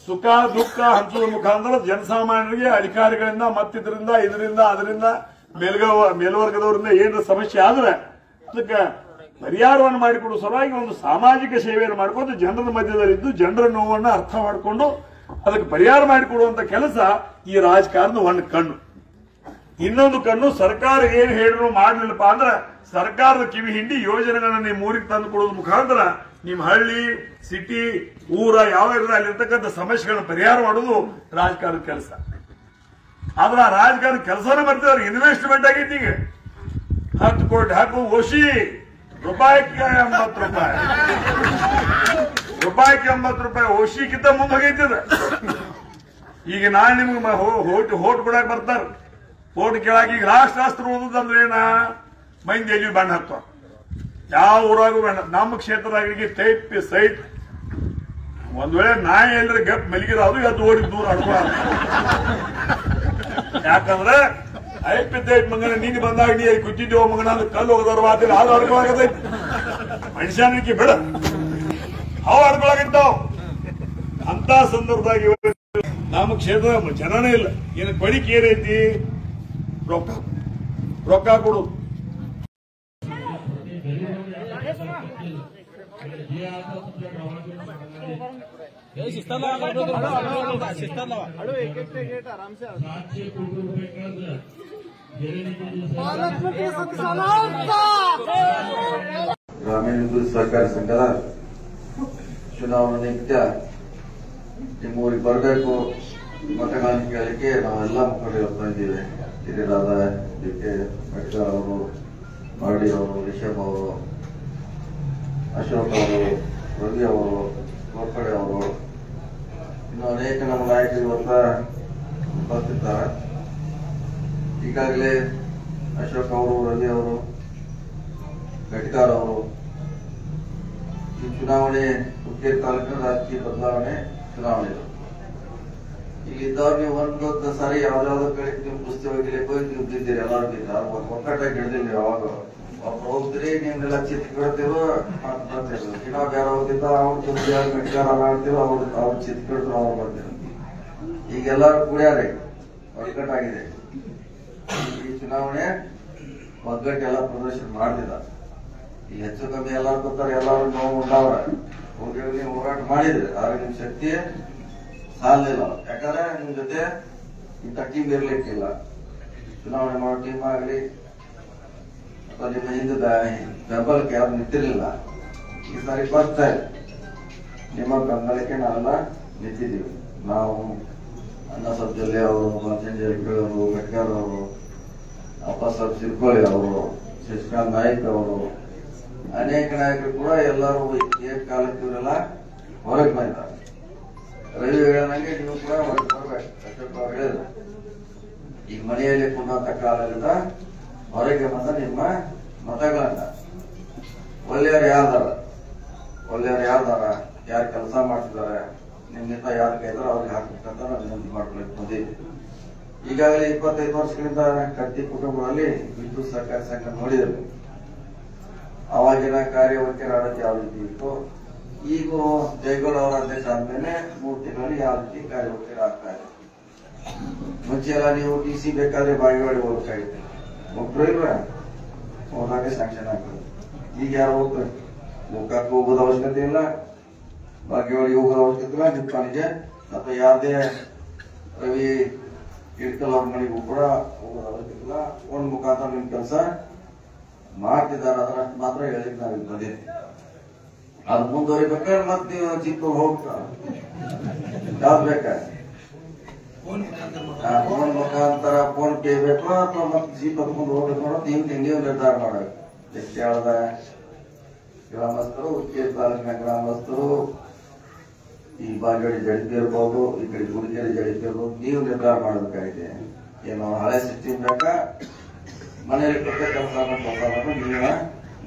[SPEAKER 2] ಸುಖ ದುಃಖ ಹಂಚುವ ಮುಖಾಂತರ ಜನಸಾಮಾನ್ಯರಿಗೆ ಅಧಿಕಾರಿಗಳಿಂದ ಮತ್ತಿದ್ರಿಂದ ಅದರಿಂದ ಮೇಲ್ವರ್ಗದವರಿಂದ ಏನಾರ ಸಮಸ್ಯೆ ಆದ್ರೆ ಅದಕ್ಕೆ ಪರಿಹಾರವನ್ನು ಮಾಡಿಕೊಡುವ ಸಲುವಾಗಿ ಒಂದು ಸಾಮಾಜಿಕ ಸೇವೆಯನ್ನು ಮಾಡಿಕೊಂಡು ಜನರ ಮಧ್ಯದಲ್ಲಿದ್ದು ಜನರ ನೋವನ್ನು ಅರ್ಥ ಮಾಡಿಕೊಂಡು ಅದಕ್ಕೆ ಪರಿಹಾರ ಮಾಡಿಕೊಡುವಂತ ಕೆಲಸ ಈ ರಾಜಕಾರಣದ ಒಂದು ಕಣ್ಣು. ಇನ್ನೊಂದು ಕಣ್ಣು ಸರ್ಕಾರ ಏನ್ ಹೇಳಿದ್ರು ಮಾಡಲಿಲ್ಲಪ್ಪ ಅಂದ್ರೆ ಸರ್ಕಾರದ ಕಿವಿ ಹಿಂಡಿ ಯೋಜನೆಗಳನ್ನ ನಿಮ್ಮ ಊರಿಗೆ ತಂದು ಕೊಡೋದ್ರ ಮುಖಾಂತರ ನಿಮ್ಮ ಹಳ್ಳಿ, ಸಿಟಿ, ಊರ ಯಾವ ಅಲ್ಲಿರ್ತಕ್ಕಂಥ ಸಮಸ್ಯೆಗಳನ್ನ ಪರಿಹಾರ ಮಾಡೋದು ರಾಜಕಾರಣದ ಕೆಲಸ. ಆದ್ರೆ ಆ ರಾಜಕಾರಣ ಕೆಲಸನೇ ಬರ್ತಿದ್ದಾರೆ. ಇನ್ವೆಸ್ಟ್ಮೆಂಟ್ ಆಗೈತಿ ಈಗ 10 ಕೋಟಿ ಹಾಕು ಓಶಿ ರೂಪಾಯಿಗೆ 80 ರೂಪಾಯಿ ಓಶಿಗಿಂತ ಮುಂದೆ ಹೋಗೈತಿದ. ಈಗ ನಾಳೆ ನಿಮ್ಗೆ ಹೋಟ್ ಕೊಡಕ್ ಬರ್ತಾರ, ಓಟ್ ಕೇಳಾಕ ಈಗ ರಾಷ್ಟ್ರ ಓದುದಂದ್ರೆ ಏನ ಮಂದಿ ಎಲ್ಲಿ ಬಣ್ಣ ಹಾಕ್ತಾರ. ಯಾವ ಊರಾಗೂ ಬೇಡ. ನಮ್ಮ ಕ್ಷೇತ್ರದಾಗ ಸೈಟ್ ಒಂದ್ ವೇಳೆ ನಾಯಿ ಎಲ್ಲರ ಗಪ್ ಮಲಗಿದ ಅದು ಎದ್ದು ಓಡಿ ದೂರ ಆಡ್ಕೊ. ಯಾಕಂದ್ರೆ ಐಪಿತ್ತೈತ್ ಮಗನ ನೀನು ಬಂದಾಗ ನೀ ಕುಚ್ಚಿದ್ದೇವ ಮಗನ ಕಲ್ಲು ಹೋಗದವ್ರು ಮಾತಿಲ್ಲ ಅದು ಅಡ್ಕೊಳಕತೈತಿ. ಮನುಷ್ಯನಿಗೆ ಬಿಡ ಅವು ಅಡ್ಕೊಳಕತ್ತಾವ. ಅಂತ ಸಂದರ್ಭದಾಗ ನಮ್ಮ ಕ್ಷೇತ್ರ ಜನನೇ ಇಲ್ಲ. ಏನು ಬಳಿಕೆ ಏನೈತಿ? ರೊಕ್ಕ ಕೊಡು.
[SPEAKER 3] ಗ್ರಾಮೀಣ ವಿದ್ಯುತ್ ಸಹಕಾರಿ ಸಂಘದ ಚುನಾವಣೆ ನಿಮಿತ್ತ ನಿಮ್ಮೂರಿಗೆ ಬರಬೇಕು, ಮತಗಳನ್ನು ಕೇಳಲಿಕ್ಕೆ ನಾವೆಲ್ಲ ಮುಖಂಡರು ಬಂದಿದ್ದೇವೆ. ಹಿರಿಯರಾದ ಡಿ.ಕೆ. ಮೆಟ್ಕರ್ ಅವರು, ಮಾಡಿ ಅವರು, ರಿಷಬ್ ಅವರು, ಅಶೋಕ್ ಅವರು, ರವಿ ಅವರು, ಗೋರ್ಪಡೆ ಅವರು, ಇನ್ನು ಅನೇಕ ನಮ್ಮ ನಾಯಕರು ಇವತ್ತ ಬರ್ತಿದ್ದಾರೆ. ಈಗಾಗಲೇ ಅಶೋಕ್ ಅವರು, ರವಿ ಅವರು, ಮೆಟ್ಕರ್ ಅವರು ಈ ಚುನಾವಣೆ ಹುಕ್ಕೇರಿ ತಾಲೂಕಿನ ರಾಜಕೀಯ ಬದಲಾವಣೆ ಚುನಾವಣೆ. ಇಲ್ಲಿದ್ದವ್ರಿಗೆ ಒಂದೊಂದು ಸಾರಿ ಯಾವ್ದಾವ್ದು ಕಡೆ ನೀವು ಕುಸ್ತಿ ಹೋಗಿಲಿಕ್ಕೆ ಹೋಗಿ ನೀವು ಬಿದ್ದೀರಿ. ಎಲ್ಲರೂ ಒಕ್ಕಟ್ಟಾಗಿ ಹಿಡಿದಿಲ್ಲ. ನೀವು ಯಾವಾಗ ಒಬ್ರು ಹೋಗ್ತೀರಿ, ನಿಮ್ನೆಲ್ಲ ಚಿತ್ ಬಿಡ್ತೀವೋ ಬರ್ತೀವಿ. ಇನ್ನೂ ಬೇರೆ ಹೋಗಿದ್ದ ಅವ್ರು ಮೆಟ್ಕಾರ ಮಾಡ್ತೀವಿ, ಅವ್ರು ಚಿತ್ ಬಿಡ್ತಾರೆ, ಅವ್ರು ಬರ್ತೀವಿ. ಈಗ ಎಲ್ಲರೂ ಕೂಡ್ಯಾರೆ, ಒಕ್ಕಟ್ಟಾಗಿದೆ. ಈ ಚುನಾವಣೆ ಒಗ್ಗಟ್ಟೆಲ್ಲ ಪ್ರದರ್ಶನ ಮಾಡ್ತಿದ್ದ. ಈ ಹೆಚ್ಚು ಕಮ್ಮಿ ಎಲ್ಲರೂ ಬರ್ತಾರೆ, ಎಲ್ಲರೂ ನೋವು ಉಂಡವ್ರ ಹೋಗಿ ನೀವು ಹೋರಾಟ ಮಾಡಿದ್ರಿ. ಆದ್ರೆ ನಿಮ್ ಶಕ್ತಿ ಸಾಲಿಲ್ಲ. ಯಾಕಂದ್ರೆ ನಿಮ್ ಜೊತೆ ಇಂಥ ಟೀಮ್ ಇರ್ಲಿಕ್ಕಿಲ್ಲ. ಚುನಾವಣೆ ಮಾಡೋ ಟೀಮ್ ಆಗಲಿ ಅಥವಾ ನಿಮ್ಮ ಹಿಂದೆ ಬೆಂಬಲಕ್ಕೆ ಯಾರು ನಿಂತಿರ್ಲಿಲ್ಲ. ಈ ಸಾರಿ ಬರ್ತಾ ಇದೆ. ನಿಮ್ಮ ಬೆಂಬಲಕ್ಕೆ ನಾವೆಲ್ಲ ನಿಂತಿದ್ದೀವಿ. ನಾವು ಅನ್ನಸಾಬ್ ಜಲ್ಲೆ ಅವರು, ಮಲ್ಚನ್ ಜಾರಕಿಹೊಳಿ ಅವರು, ಮೆಟ್ಕರ್ ಅವರು, ಅಪ್ಪಸಾಬ್ ಸಿರ್ಕೋಳಿ ಅವರು, ಶಶಿಕಾಂತ್ ನಾಯ್ಕ್ ಅವರು, ಅನೇಕ ನಾಯಕರು ಕೂಡ ಎಲ್ಲರೂ ಏಕಕಾಲಕ್ಕೆ ಇವರೆಲ್ಲ ಹೊರಗೆ ಬಂದಿದ್ದಾರೆ. ರವಿ ಹೇಳಿದಂಗೆ ನೀವು ಕೂಡ ಹೊರಗೆ ಬರ್ಬೇಕು. ಅಶೋಕ್ ಅವರು ಹೇಳಿದ್ರು, ಈ ಮನೆಯಲ್ಲಿ ಕುಂದಂತ ಕಾಲದಿಂದ ಹೊರಗೆ ಬಂದ ನಿಮ್ಮ ಮತಗಳನ್ನ ಒಳ್ಳೆಯವರು ಯಾರ್ದಾರ ಯಾರು ಕೆಲಸ ಮಾಡ್ತಿದ್ದಾರೆ, ನಿಮ್ಮಿಂದ ಯಾರು ಕೈದಾರ ಅವ್ರಿಗೆ ಹಾಕ್ಬೇಕಂತ ನಾವು ವಿನಂತಿ ಮಾಡ್ಕೊಳಕ್ ಬಂದಿದ್ವಿ. ಈಗಾಗಲೇ 25 ವರ್ಷಗಳಿಂದ ಕತ್ತಿ ಕುಟುಂಬಗಳಲ್ಲಿ ವಿದ್ಯುತ್ ಸಹಕಾರಿ ಸಂಘ ನೋಡಿದ್ರು. ಅವಾಗಿನ ಕಾರ್ಯವೈಖರಿ ಆಡೋಕೆ ಯಾವ ರೀತಿ ಇತ್ತು, ಈಗ ಜಯಗೋಳ ಅವರ ಅಧ್ಯಕ್ಷ ಆದ್ಮೇಲೆ 3 ತಿಂಗಳಲ್ಲಿ ಯಾವ ರೀತಿ ಕಾರ್ಯವೈಖರಿ ಆಗ್ತಾ ಇದೆ. ಮುಂಚೆ ಎಲ್ಲ ನೀವು ಟಿ.ಸಿ ಬೇಕಾದ್ರೆ ಬಾಗೇವಾಡಿ ಹೋಗ್ಬೇಕಾಗಿತ್ತು, ಒಬ್ರು ಇಲ್ವ ಹೋದಾಗೆ ಸ್ಯಾಂಕ್ಷನ್ ಆಗ್ತದೆ. ಈಗ ಯಾರು ಹೋಗ್ಬೇಕು? ಮುಖಕ್ಕೆ ಹೋಗೋದ ಅವಶ್ಯಕತೆ ಇಲ್ಲ, ಬಾಗೇವಾಡಿ ಹೋಗೋದ ಅವಶ್ಯಕತೆ ಇಲ್ಲ. ನಿಪ್ಪಾಣಿಗೆ ಅಥವಾ ಯಾವ್ದೇ ರವಿ ಇಡ್ಕಲ್ ಅವ್ರ ಮನೆಗೂ ಕೂಡ ಹೋಗೋದ ಅವಶ್ಯಕತೆ ಇಲ್ಲ. ಫೋನ್ ಮುಖಾಂತರ ನಿಮ್ ಕೆಲಸ ಮಾಡ್ತಿದ್ದಾರೆ. ಅದರಷ್ಟು ಮಾತ್ರ ಹೇಳಿಕ್ ನಾವು ಇಲ್ಲಿ ಬಂದಿದ್ವಿ. ಅದು ಮುಂದುವರಿಬೇಕಾದ್ರೆ ಮತ್ತೆ ನೀವು ಚಿಕ್ಕ ಹೋಗ್ತಾರೆ ಯಾವ್ದು ಬೇಕಾದ್ರೆ ಫೋನ್ ಮುಖಾಂತರ ಫೋನ್ ಪೇ ಬೇಕು ಅಥವಾ ಮತ್ತೆ ಜೀಪ್ ಹತ್ಕೊಂಡು ಹೋಗ್ಬೇಕು ಅನ್ನೋದು ನೀವು ನಿರ್ಧಾರ ಮಾಡಬೇಕು. ಹೆಚ್ಚಾಳದ ಗ್ರಾಮಸ್ಥರು, ಹುಕ್ಕೇರಿ ತಾಲೂಕಿನ ಗ್ರಾಮಸ್ಥರು, ಈ ಬಾಗೇವಾಡಿ ಜಡಿಪಿ ಇರ್ಬೋದು, ಈ ಕಡೆ ಗುಡಿಗೇರಿ ಜಡಿಪಿ ಇರ್ಬೋದು, ನೀವು ನಿರ್ಧಾರ ಮಾಡಬೇಕಾಗಿದೆ. ಏನು ಹಳೆ ಸಿಸ್ಟಮ್ ಬೇಕಾ, ಮನೆಯಲ್ಲಿ ಕೊಟ್ಟ ಕೆಲಸ ನೀವೇ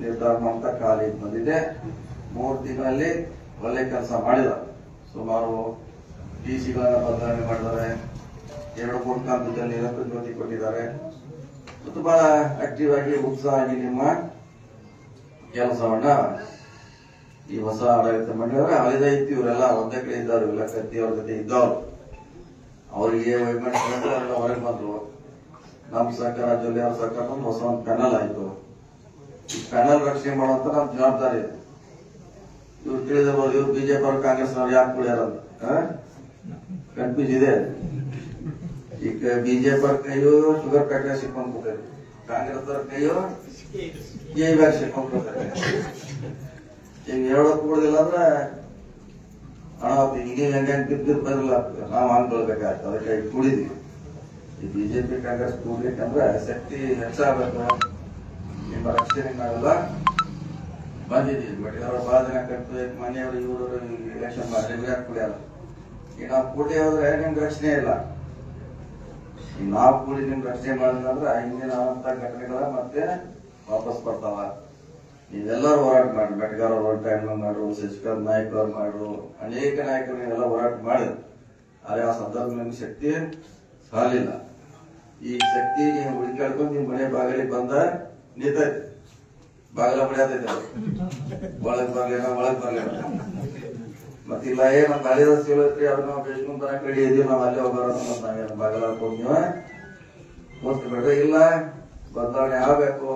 [SPEAKER 3] ನಿರ್ಧಾರ ಮಾಡ್ತಾ ಖಾಲಿ ಬಂದಿದೆ. 3 ತಿಂಗಳಲ್ಲಿ ಒಳ್ಳೆ ಕೆಲಸ ಮಾಡಿದ. ಸುಮಾರು ಟಿ.ಸಿಗಳನ್ನ ಬದಲಾವಣೆ ಮಾಡಿದ್ದಾರೆ. 2 ಕಂಪನಿಯಲ್ಲಿ ನಿರಂತರ ಜ್ಯೋತಿ ಕೊಟ್ಟಿದ್ದಾರೆ. ಮತ್ತು ಬಹಳ ಆಕ್ಟಿವ್ ಆಗಿ ಉತ್ಸಾಹವಾಗಿ ನಿಮ್ಮ ಕೆಲಸವನ್ನ ಈ ಹೊಸ ಆಡಳಿತ ಮಂಡಳಿ ಹಳೆದ ಇತ್ತು. ಇವರೆಲ್ಲ ಒಂದೇ ಕಡೆ ಇದ್ದವ್ರು, ಇವೆಲ್ಲ ಕತ್ತಿ ಅವ್ರ ಜೊತೆ ಇದ್ದವ್ರು. ಅವರಿಗೆ ವೈಜ್ಞಾನಿಕ ಹೊರಗೆ ಬಂದ್ರು. ನಮ್ಮ ಸರ್ಕಾರ ಜೊಲ್ಲೆ ಅವ್ರ ಸರ್ಕಾರ ಹೊಸ ಒಂದು ಪ್ಯಾನಲ್ ಆಯ್ತು. ಈ ಪ್ಯಾನಲ್ ರಕ್ಷಣೆ ಮಾಡುವಂತ ನಮ್ ಜವಾಬ್ದಾರಿ ಇದೆ. ಇವ್ರು ತಿಳಿದಿರ್ಬೋದು, ಇವ್ರು ಬಿಜೆಪಿ ಅವ್ರು ಕಾಂಗ್ರೆಸ್ ಅವ್ರು ಯಾಕೆ ಕುಡಿಯಾರಂತ ಕನ್ಫ್ಯೂಸ್ ಇದೆ. ಈಗ ಬಿಜೆಪಿ ಅವ್ರ ಕೈಯು ಶುಗರ್ ಫ್ಯಾಕ್ಟರಿ ಸಿಕ್ಕೊಂಡ್ ಕೂತಾರೆ, ಕಾಂಗ್ರೆಸ್ ಅವ್ರ ಕೈಯು ಬ್ಯಾಗ್ ಸಿಕ್ಕೊಂಡ್ ಕೂತಾರೆ. ಈಗ ಹೇಳೋಕ್ ಕೊಡುದಿಲ್ಲ ಅಂದ್ರೆ ಹಣ ಈಗ ಹೆಂಗೆ ಬಿದ್ದು ಬರಲ್ಲ, ನಾವು ಹಂಗೊಳ್ಬೇಕಾಗ್ತದೆ. ಅದಕ್ಕೆ ಕುಡಿದ್ವಿ. ಈ ಬಿಜೆಪಿ ಕಾಂಗ್ರೆಸ್ ಕೂಡ್ಲಿಕ್ಕಂದ್ರೆ ಶಕ್ತಿ ಹೆಚ್ಚಾಗಬೇಕು. ನಿಮ್ಮ ರಕ್ಷಣೆ ನಾವೆಲ್ಲ ಬಂದಿದ್ದೀವಿ. ಬಟ್ ಅವರ ಬಹಳ ಜನ ಕಟ್ಟು ಮನೆಯವರು ಇವರು ಎಲೆಕ್ಷನ್ ಮಾಡಿ ಕುಡಿಯಲ್ಲ. ಈಗ ನಾವು ಕೂಡಿ ಹೋದ್ರೆ ನಿಮ್ಗೆ ರಕ್ಷಣೆ ಇಲ್ಲ. ಈಗ ನಾವು ಕೂಡಿ ನಿಮ್ಗೆ ರಕ್ಷಣೆ ಮಾಡಿದ್ರೆ ಹಿಂದಿನ ಘಟನೆಗಳ ಮತ್ತೆ ವಾಪಸ್ ಬರ್ತಾವ. ನೀವೆಲ್ಲರೂ ಹೋರಾಟ ಮಾಡಿ, ಬೆಟ್ಗಾರ್ ಅವ್ರ ಟೈಮ್ ಮಾಡ್ರು, ಶಶಿಕಾಂತ್ ನಾಯ್ಕ್ ಅವ್ರು ಮಾಡ್ರು, ಅನೇಕ ನಾಯಕರು ನೀವೆಲ್ಲ ಹೋರಾಟ ಮಾಡಿದ್ರು. ಆದ್ರೆ ಆ ಸಂದರ್ಭ ನಿಮ್ಗೆ ಶಕ್ತಿ ಸಾಲಿಲ್ಲ. ಈ ಶಕ್ತಿ ನೀವು ಹುಡುಕಾಡ್ಕೊಂಡು ನಿಮ್ ಮನೆ ಬಾಗಿಲಿಗೆ ಬಂದ ನಿಂತೈತಿ, ಬಾಗಿಲ ಬಡಿಯತೈತೆ, ಒಳಗ್ ಬರ್ಲೇನ. ಮತ್ತಿಲ್ಲ ನಮ್ಮ ಗಾಳಿ ರಸ್ತೆ ಐತ್ರಿ ಅದು ನಾವು ಬೇಸ್ಕೊಂಡ್ ತನಕ ರೆಡಿ ಇದೀವಿ, ನಾವು ಅಲ್ಲಿ ಹೋಗೋಣ ಮತ್ ನಾವೇನು ಬಾಗಲ ಹೋಗ್ತೀವ ಮಸ್ತ್ ಬಿಡ್ರಿ. ಇಲ್ಲ ಬದಲಾವಣೆ ಆಗ್ಬೇಕು,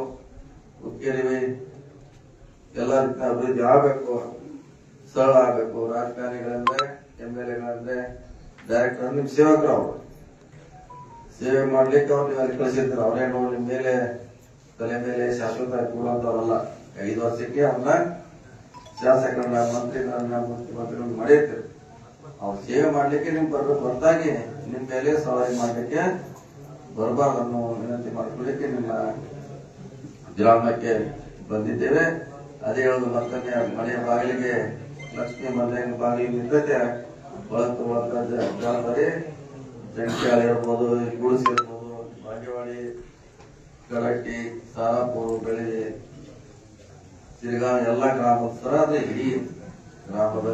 [SPEAKER 3] ಹುಕ್ಕೇರಿ ಎಲ್ಲ ರೀತಿಯ ಅಭಿವೃದ್ಧಿ ಆಗ್ಬೇಕು, ಸರಳ ಆಗ್ಬೇಕು. ರಾಜಕಾರಣಿಗಳಂದ್ರೆ MLA ಡೈರೆಕ್ಟರ್ ನಿಮ್ ಸೇವಕರು, ಅವರು ಸೇವೆ ಮಾಡ್ಲಿಕ್ಕೆ ಅವ್ರು ನೀವು ಅಲ್ಲಿ ಕಳಿಸಿರ್ತಾರೆ. ಅವ್ರೇನು ನಿಮ್ ಮೇಲೆ ತಲೆ ಮೇಲೆ ಶಾಶ್ವತ ಕೂಡುವಂತವ್ರಲ್ಲ. 5 ವರ್ಷಕ್ಕೆ ಅವ್ರನ್ನ ಶಾಸಕರನ್ನ ಮಂತ್ರಿಗಳನ್ನ ಮಾಡಿರ್ತೀರಿ. ಅವ್ರ ಸೇವೆ ಮಾಡ್ಲಿಕ್ಕೆ ನಿಮ್ ಹೊರತಾಗಿ ನಿಮ್ ಮೇಲೆ ಸವಾರಿ ಮಾಡ್ಲಿಕ್ಕೆ ಬರಬಾರ್ದು ಅನ್ನೋ ವಿನಂತಿ ಮಾಡ್ಕೊಳ್ಳಿಕ್ಕೆ ನಿಮ್ಮ ಗ್ರಾಮಕ್ಕೆ ಬಂದಿದ್ದೇವೆ. ಅದೇ ಹೇಳುದು ಮತ್ತೊಮ್ಮೆ ಮನೆಯ ಬಾಗಿಲಿಗೆ ಲಕ್ಷ್ಮೀ ಮನೆಯ ಬಾಗಿಲಿಗೆ ನಿಂತೈತೆ ಬಳತು ಜವಾಬ್ದಾರಿ. ಜಂಕ್ಯಾಲ ಇರ್ಬೋದು, ಗುಡಿಸಿ ಇರ್ಬೋದು, ಬಾಗೇವಾಡಿ, ಗಡಟ್ಟಿ, ಸಾರಾಪುರ, ಬೆಳಗಿ, ಸಿರಿಗಾಂವ ಎಲ್ಲ ಗ್ರಾಮಸ್ಥರ ಅದೇ ಇಡೀ ಗ್ರಾಮದ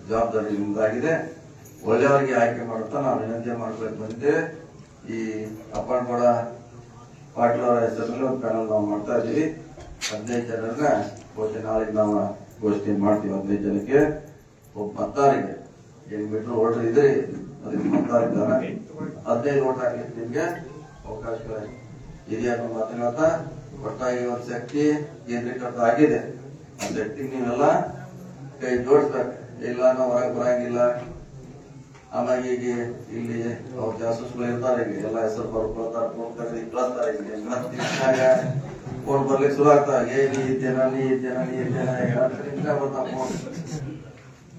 [SPEAKER 3] ಜವಾಬ್ದಾರಿ ನಿಮ್ದಾಗಿದೆ. ಒಳ್ಳೆಯವರಿಗೆ ಆಯ್ಕೆ ಮಾಡುತ್ತಾ ನಾವು ವಿನಂತಿ ಮಾಡ್ಬೇಕು ಬಂದಿದ್ದೇವೆ. ಈ ಅಪ್ಪಣಗೌಡ ಪಾಟೀಲ್ ಅವರ ಹೆಸರಲ್ಲಿ ಒಂದು ಪ್ಯಾನಲ್ ನಾವು ಮಾಡ್ತಾ ಇದ್ದೀವಿ. 15 ಜನರನ್ನ ಬಹುಶಃ ನಾಳೆಗೆ ನಾವು ಘೋಷಣೆ ಮಾಡ್ತೀವಿ. 15 ಜನಕ್ಕೆ ಒಬ್ಬ ಮತದಾರರಿಗೆ ಏನು ಮೀಟರ್ ವೋಟರ್ ಇದ್ರಿ ಅದಕ್ಕೆ ಮತದಾರಿದ್ದಾರ 15 ವೋಟ್ ಹಾಕ್ಲಿಕ್ಕೆ ನಿಮ್ಗೆ ಅವಕಾಶ ಇದೆ ಅನ್ನೋ ಮಾತನ್ನ ಹೇಳ್ತಾ ಒಟ್ಟಾಗಿ ಒಂದು ಶಕ್ತಿ ಕೇಂದ್ರೀಕೃತ ಆಗಿದೆ. ಆ ಶಕ್ತಿಗೆ ನೀವೆಲ್ಲ ಕೈ ಜೋಡಿಸ್ಬೇಕು. ಇಲ್ಲ ನಾವು ಹೊರಗೆ ಬರಂಗಿಲ್ಲ. ಆಮೇಲೆ ಈಗ ಇಲ್ಲಿ ಅವ್ರ ಜಾಸೂಸ್ಗಳು ಇರ್ತಾರೆ, ಈಗ ಎಲ್ಲ ಹೆಸರು ಬರ್ಕೊಳ್ತಾರೆ, ಫೋನ್ ಕರೆದಿ ಕಳಿಸ್ತಾರೆ. ಫೋನ್ ಬರ್ಲಿಕ್ಕೆ ಶುರು ಆಗ್ತಾವ. ನೀ ಇದ್ದೇನ ಬರ್ತಾವ ಫೋನ್.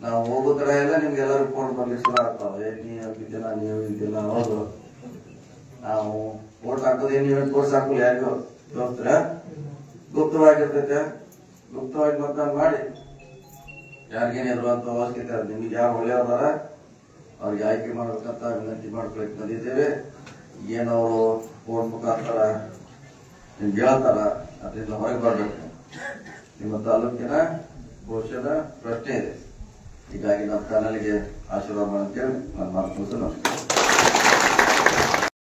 [SPEAKER 3] ನಾವು ಹೋಗೋ ತರ ಎಲ್ಲ ನಿಮ್ಗೆಲ್ಲರೂ ಫೋನ್ ಬರ್ಲಿಕ್ಕೆ ಶುರು ಆಗ್ತಾವ. ನೀ ಆಗಿದ್ದೇನ, ನೀವು ಇದ್ದೇನ. ಹೌದು, ನಾವು ವೋಟ್ ಹಾಕೋದು ನೀವು ತೋರ್ಸ್ ಹಾಕಲ್ಲ, ಯಾರಿಗೂ ತೋರಿಸ್ತೀರ. ಗುಪ್ತವಾಗಿರ್ತೈತೆ, ಗುಪ್ತವಾಗಿ ಮತದಾನ ಮಾಡಿ. ಯಾರಿಗೇನು ಇರುವಂತ ಅವಶ್ಯಕತೆ ನಿಮ್ಗೆ ಯಾರು ಒಳ್ಳೆಯದಾರ ಅವ್ರಿಗೆ ಆಯ್ಕೆ ಮಾಡ್ಬೇಕಂತ ವಿನಂತಿ ಮಾಡ್ಕೊಳಕ್ ಬಂದಿದ್ದೇವೆ. ಏನವರು ಫೋನ್ ಮುಖಾಂತರ ನಿಮ್ಗೆ ಹೇಳ್ತಾರ ಅದರಿಂದ ಹೊರಗೆ ಬರ್ಬೇಕು. ನಿಮ್ಮ ತಾಲೂಕಿನ ಭವಿಷ್ಯದ ಪ್ರಶ್ನೆ ಇದೆ. ಹೀಗಾಗಿ ನಮ್ಮ ಚಾನಲ್ಗೆ ಆಶೀರ್ವಾದ ಮಾಡ್ತೇವೆ. ನನ್ನ ಮಾತು ನಮಸ್ಕಾರ.